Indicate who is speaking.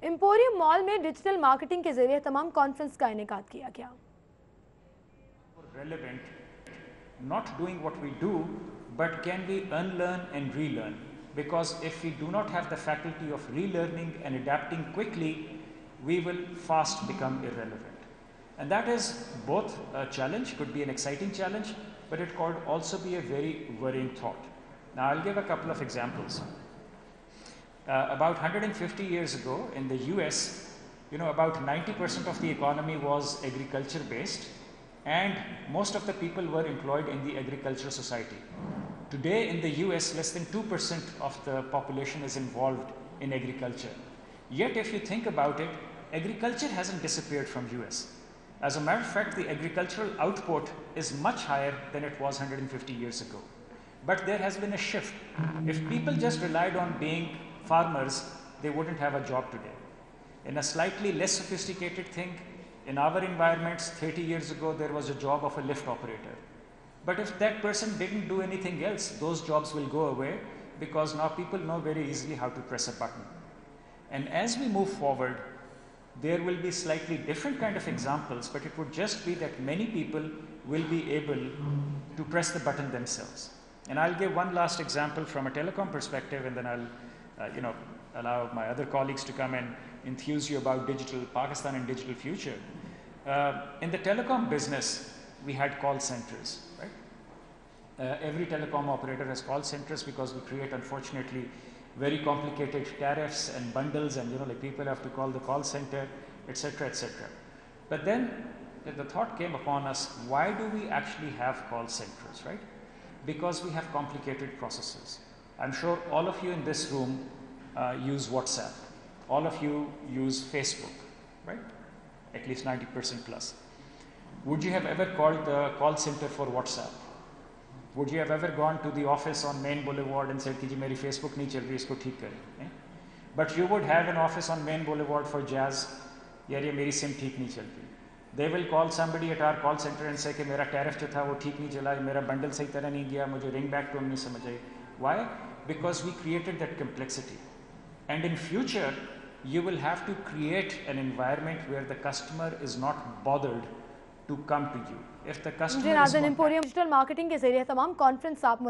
Speaker 1: Emporium mall में digital marketing के जरिए तमाम कॉन्फ्रेंस का इनेकाद किया गया।
Speaker 2: Relevant, not doing what we do, but can we unlearn and relearn? Because if we do not have the faculty of relearning and adapting quickly, we will fast become irrelevant. And that is both a challenge, could be an exciting challenge, but it could also be a very worrying thought. Now I'll give a couple of examples. About 150 years ago in the US, about 90% of the economy was agriculture based, and most of the people were employed in the agricultural society. Today in the US, less than 2% of the population is involved in agriculture. Yet if you think about it, agriculture hasn't disappeared from US. As a matter of fact, the agricultural output is much higher than it was 150 years ago. But there has been a shift. If people just relied on being farmers, they wouldn't have a job today. In a slightly less sophisticated thing, in our environments 30 years ago there was a job of a lift operator. But if that person didn't do anything else, those jobs will go away, because now people know very easily how to press a button. And as we move forward, there will be slightly different kind of examples, but it would just be that many people will be able to press the button themselves. And I'll give one last example from a telecom perspective, and then I'll allow my other colleagues to come and enthuse you about digital Pakistan and digital future. In the telecom business, we had call centers, right? Every telecom operator has call centers because we create, unfortunately, very complicated tariffs and bundles, and like people have to call the call center, etc., etc. But then the thought came upon us: why do we actually have call centers, right? Because we have complicated processes. I'm sure all of you in this room use WhatsApp. All of you use Facebook, right? At least 90% plus. Would you have ever called the call center for WhatsApp? Would you have ever gone to the office on Main Boulevard and said, "Ki ji, meri Facebook nahi chal rahi, isko theek kare." But you would have an office on Main Boulevard for Jazz. Yaar, ye meri SIM theek nahi chal rahi. They will call somebody at our call center and say कि मेरा tariff जो था वो ठीक नहीं चला, मेरा bundle सही तरह नहीं गया, मुझे ring back tone नहीं समझ आई. Why? Because we created that complexity. And in future, you will have to create an environment where the customer is not bothered to come to you. If the customer is not...
Speaker 1: Emporium digital marketing के जरिए तमाम conference आप